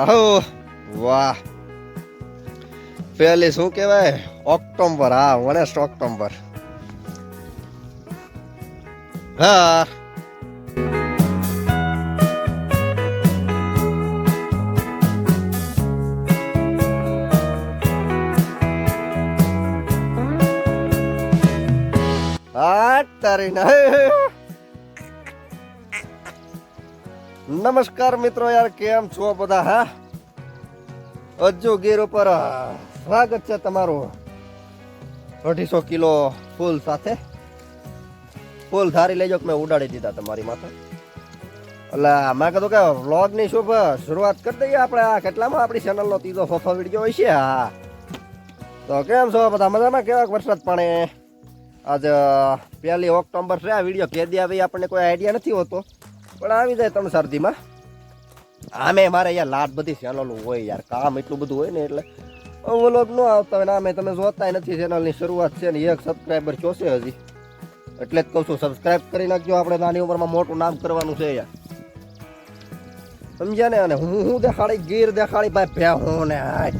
હો વાહ પેલી શું કહેવાય ઓક્ટોબર હા વનેસ્ટ ઓક્ટોબર હા તારી નમસ્કાર મિત્રો યાર કેમ છો બધા હા અજ્જુ ગીર ઉપર સ્વાગત છે તમારું 250 કિલો ફૂલ સાથે ફૂલ ધારી લેજો કે મેં ઉડાડી દીધા તમારી માથે એટલે મેં કીધું કે વ્લોગની શુભ શરૂઆત કરી દઈએ આપણે આ કેટલામાં આપણી ચેનલનો 300 વિડીયો હોય છે હા તો કેમ છો બધા મજામાં કેવા વરસાદ પાણી આજ 1 ઓક્ટોબર છે આ વિડીયો કેદી આવી આપણને કોઈ આઈડિયા નથી હોતો પણ આવી જાય તમે શરદીમાં આમે મારે યાર લાટ બધી ચેનલો હોય યાર કામ એટલું બધું હોય ને એટલે વ્લોગ ન આવતા હોય ને આમે તમે જોતા નથી ચેનલની શરૂઆત છે ને 1 સબસ્ક્રાઈબર જોશે હજી એટલે જ કહું છું સબસ્ક્રાઈબ કરી નાખજો આપણે નાની ઉંમરમાં મોટું નામ કરવાનું છે યાર સમજ્યા ને અને હું દેખાડી ગીર દેખાડી ભાઈ ભેહું ને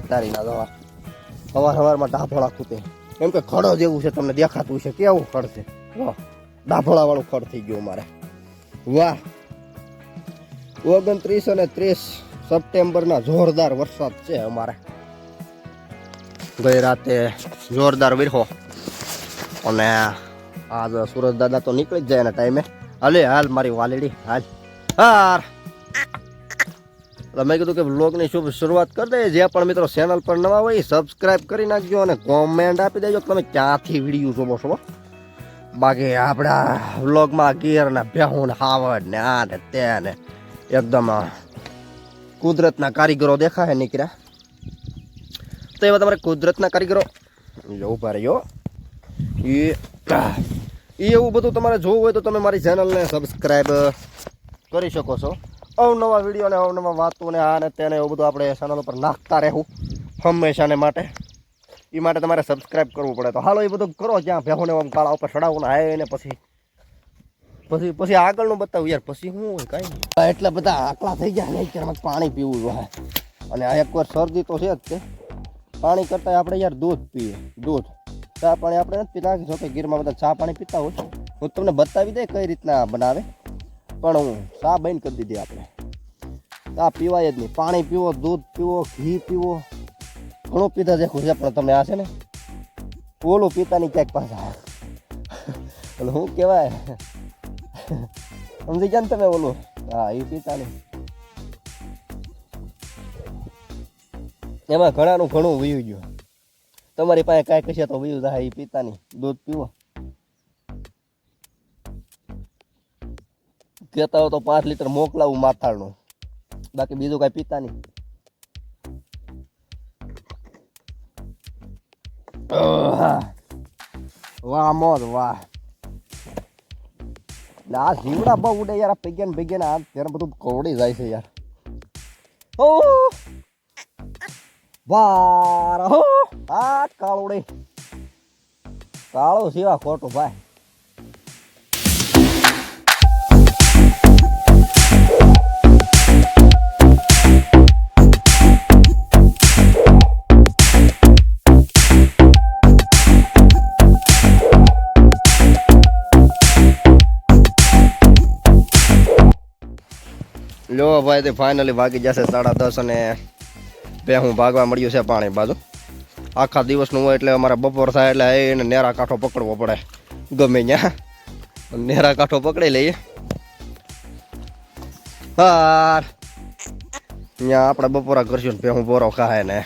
તારી ના દવા સવારમાં ડાભોળા ખૂટે કેમ કે ખડો જેવું છે તમને દેખાતું છે કેવું ખડ છે ડાભોળા વાળું ખડ થઈ ગયું મારે વાહ 29 અને 30 સપ્ટેમ્બરના જોરદાર વરસાદ છે અમારે ગઈ રાતે જોરદાર વિરહો અને આજ સુરજ દાદા તો નીકળી જ જાય એના ટાઈમે હાલે હાલ મારી વાલીડી હાલ હાર મેં કીધું કે વ્લોગની શુભ શરૂઆત કરી દઈએ જે પણ મિત્રો ચેનલ પર નવા હોય સબસ્ક્રાઈબ કરી નાખજો અને કોમેન્ટ આપી દેજો કે તમે ક્યાંથી વિડીયો જોવો છો બાકી આપણા વ્લોગમાં ગીર ને ભેહું ને હાવડ ને આ ને તે ને એકદમ કુદરતના કારીગરો દેખાય નીકળ્યા તો એવા તમારે કુદરતના કારીગરો ઉભા રહ્યો એ એવું બધું તમારે જોવું હોય તો તમે મારી ચેનલને સબસ્ક્રાઈબ કરી શકો છો અવનવા વિડીયો ને અવનવા વાતો ને આ ને તેને એવું બધું આપણે ચેનલ ઉપર નાખતા રહેવું હંમેશાને માટે એ માટે તમારે સબસ્ક્રાઈબ કરવું પડે તો હાલો એ બધું કરો જ્યાં ભેહોને કાળા ઉપર ચડાવવું હાય ને પછી આગળનું બતાવું યાર પછી શું હોય કાંઈ એટલા બધા આકલા થઈ ગયા ને અત્યારમાં પાણી પીવું હોય અને આ એકવાર શરદી તો છે જ તે પાણી કરતાં આપણે યાર દૂધ પીએ દૂધ ચા પાણી આપણે નથી પીતા જો કે ગીરમાં બધા ચા પાણી પીતા હોય હું તમને બતાવી દે કઈ રીતના બનાવે પણ હું ચા બંધ કરી દીધી આપણે ચા પીવાય જ નહીં પાણી પીવો દૂધ પીવો ઘી પીવો ઘણું પીતા દેખું છે પણ તમે આ છે ને ઓલું પીતાની ક્યાંક પાછા એટલે શું કહેવાય સમજી ગયા ને તમે ઓલું હા એ પીતાની એમાં ઘણાનું ઘણું વયું ગયું તમારી પાસે કાંઈ કશે તો વયું થાય એ પીતાની દૂધ પીવો કહેતા હોય તો 5 લીટર મોકલાવું માથાળનું બાકી બીજું કાંઈ પીતા નહીં વાહ મોજ વાહ આ જીવડા બહુ ઉડે યાર ભેગ્યા આ ત્યારે બધું કવડી જાય છે યાર ઓ વાર હો આ કાળુડે કાળો સિવા ખોટું ભાઈ લો ભાઈ તે ફાઇનલી ભાગી જશે 10:30 અને ભેહું ભાગવા મળ્યું છે પાણી બાજુ આખા દિવસનું હોય એટલે અમારે બપોર થાય એટલે એને નેરા કાંઠો પકડવો પડે ગમે ત્યાં નેરા કાંઠો પકડી લઈએ હાર ત્યાં આપણે બપોરા કરશું ને ભેહું બોરો ખાય ને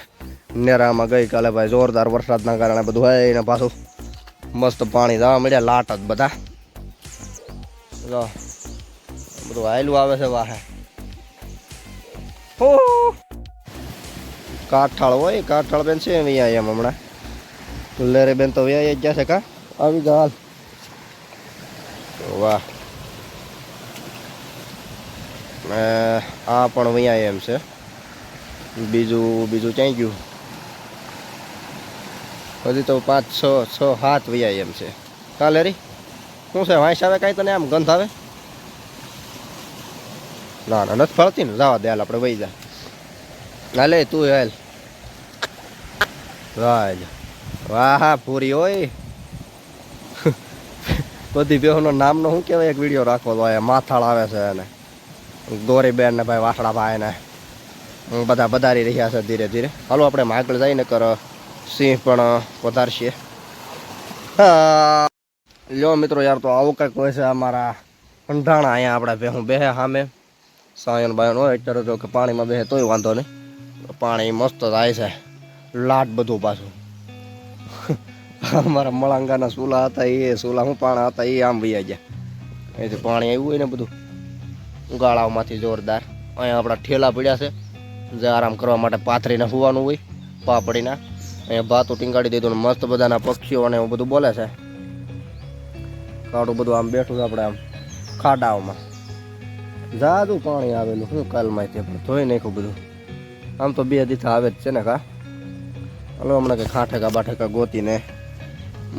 નેરામાં ગઈકાલે ભાઈ જોરદાર વરસાદના કારણે બધું હોય એને પાછું મસ્ત પાણી જવા મળ્યા લાટ જ બધા જો બધું હાયલું આવે છે વાહે કાઠાળ હોય કાઠાળ બેન છે અહીંયા એમ હમણાં લેરે બેન તો વ્યાય જ જશે કા આવી ગયા હાલ વાહ આ પણ અહીંયા એમ છે બીજું ક્યાંય ગયું હજી તો 5 6 7 વ્યાય એમ છે કાલે રી શું છે વાંસ આવે કાંઈ તને આમ ગંધ આવે ના નથી ફળતી ને જવા દે હાલ આપણે વહી જાય હાલે તું હાલ રાજ વાહ હા પૂરી હોય બધી બેહોનો નામનો શું કહેવાય એક વિડીયો રાખવો તો માથાળ આવે છે એને ગોરીબેન ને ભાઈ વાસડા ભાઈ ને બધા વધારી રહ્યા છે ધીરે ધીરે. હાલો આપણે આગળ જઈને કર સિંહ પણ વધારશે. લ્યો મિત્રો યાર તો આવું કંઈક હોય છે અમારા અંધાણા અહીંયા આપણા ભેહું બેહે સામે સાયન બાયન હોય અત્યારે તો કે પાણીમાં બેહે તોય વાંધો નહીં. પાણી મસ્ત થાય છે લાટ બધું પાછું. અમારા મળાંગાના સુલા હતા એ સુલા હું પાણા હતા એ આમ વૈયા ગયા અહીંથી પાણી આવ્યું હોય ને બધું ગાળાઓમાંથી જોરદાર. અહીંયા આપણા ઠેલા પડ્યા છે જે આરામ કરવા માટે પાથરીને સુવાનું હોય પાપડીના. અહીંયા ભાતું ટીંગાડી દીધું ને મસ્ત બધાના પક્ષીઓ અને એવું બધું બોલે છે. કાળું બધું આમ બેઠું છે આપણે આમ ખાડાઓમાં જાદું પાણી આવેલું શું કાલમાંથી આપણે ધોઈ નાખ્યું બધું. આમ તો 2 દિવસ આવે જ છે ને કા. હાલો હમણાં કે ખાઠેકા બાઠેકા ગોતીને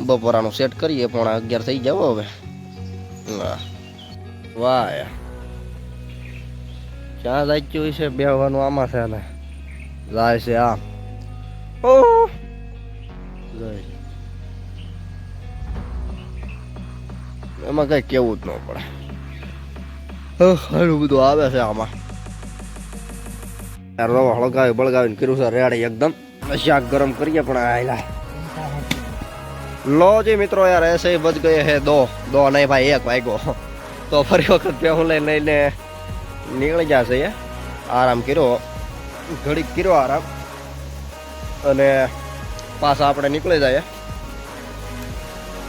બપોરાનું સેટ કરીએ. 11:30 થઈ જાવ હવે. વાહ યાર ક્યાં જાય છે બેહવાનું આમાં છે ને જાય છે આમ. એમાં કઈ કેવું જ ન પડે. ઘણું બધું આવે છે આમાં. રવા હળગાવી બળગાવીને કર્યું છે રેડી એકદમ. શાક ગરમ કરીએ પણ આયલા લો જી મિત્રો યાર એસે બચ ગયે હે દો નહીં ભાઈ 1 વાગ્યો તો ફરી વખત પેહું લઈને નીકળી જશે. આરામ કર્યો ઘડીક કર્યો આરામ અને પાછા આપણે નીકળી જાય.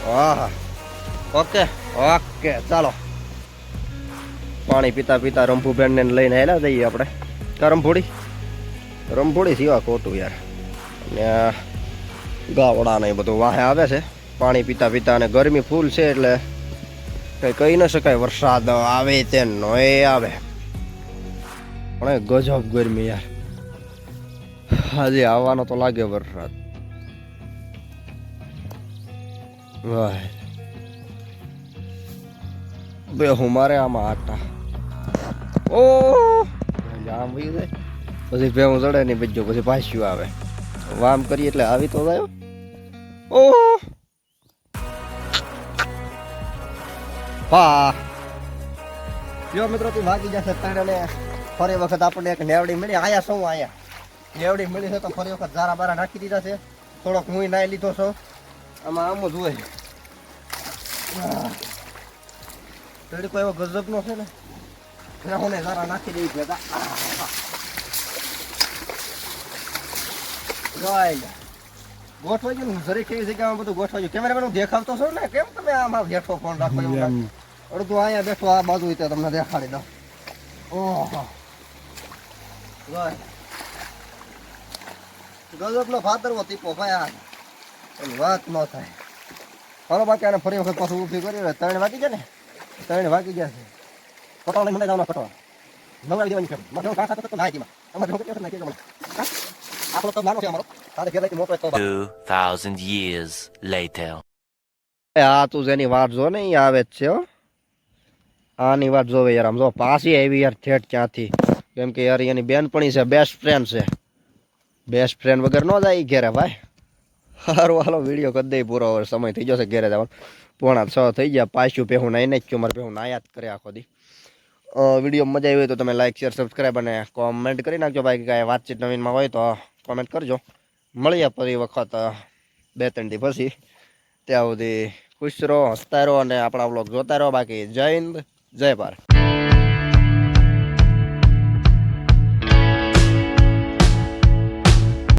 હા ઓકે ઓકે ચાલો પાણી પીતા પીતા રંભુબેન ને લઈને હેલા જઈએ આપણે. રંભોડી સિવા ખોટું યાર. અને ગાવડા ને બધું વાહે આવે છે પાણી પીતા પીતા. અને ગરમી ફૂલ છે એટલે કઈ કહી ન શકાય. વરસાદ આવે તે નો આવે પણ ગજબ ગરમી યાર. આજે આવવાનો તો લાગે વરસાદ. બે હું મારે આમાં આટા ઓ આમ વયું જાય પછી ભેહું ચડે નહીં બજો પછી પાછું આવે. વામ કરીએ એટલે આવી તો જાય. ઓ હા જો મિત્રો તું ભાગી જશે તને ફરી વખત આપણને એક નેવડી મળી. આયા શું આયા નેવડી મળી છે તો ફરી વખત ઝારા બારા નાખી દીધા છે. થોડોક હું નાઈ લીધો છો આમાં આમ જ હોય. તડકો એવો ગજબનો છે ને હું ઝારા નાખી દઈ ભેગા. ગોઠવાઈ ગયું જરી કેવી જગ્યામાં બધું ગોઠવાઈ ગયું. કેમેરામેન દેખાવતો છો ને કેમ તમે આમાં બેઠો ફોન રાખો એવું અડધું અહીંયા બેઠો આ બાજુ તમને દેખાડી દઉં. ઓહો ગજબનો ભાદરવો તીપો ભાઈ આ વાત ન થાય. હાલો બાકી આને ફરી વખત પાછું ઊભી કરી 3 વાગી ગયા ને 3 વાગી ગયા છે. પટોળ લઈને જવાનો પટોળ નવડાવી દેવાની છે. મારે કાંસા તો નાખી માં અમારે ઢોકે કેમ નાખી આપણો તો નાનો છે અમારો. 2000 years later. આ તું જેની વાત જો ને આવે જ છે હો. આની વાત જોવે યાર. આમ જો પાછી આવી યાર ઠેઠ ક્યાંથી. કેમ કે યાર એની બેનપણી છે બેસ્ટ ફ્રેન્ડ છે. બેસ્ટ ફ્રેન્ડ વગર ન જાય ઘેરે ભાઈ. સારું હાલો વિડીયો કરી દઈ પૂરો. હવે સમય થઈ જશે ઘેરે જવાનો. 5:45 થઈ ગયા. પાછું પેહું નાઈ નાખ્યું. મારે પેહું નાયા જ કરે આખો દી. વિડીયો મજા આવી હોય તો તમે લાઈક શેર સબસ્ક્રાઈબ અને કોમેન્ટ કરી નાખજો. ભાઈ કાંઈ વાતચીત નવીનમાં હોય તો કોમેન્ટ કરજો. મળીએ ફરી વખત 2-3 દી પછી. ત્યાં સુધી ખુશ રહો હસતા રહો અને આપણા વ્લોગ જોતા રહો. બાકી જય હિન્દ જય ભારત.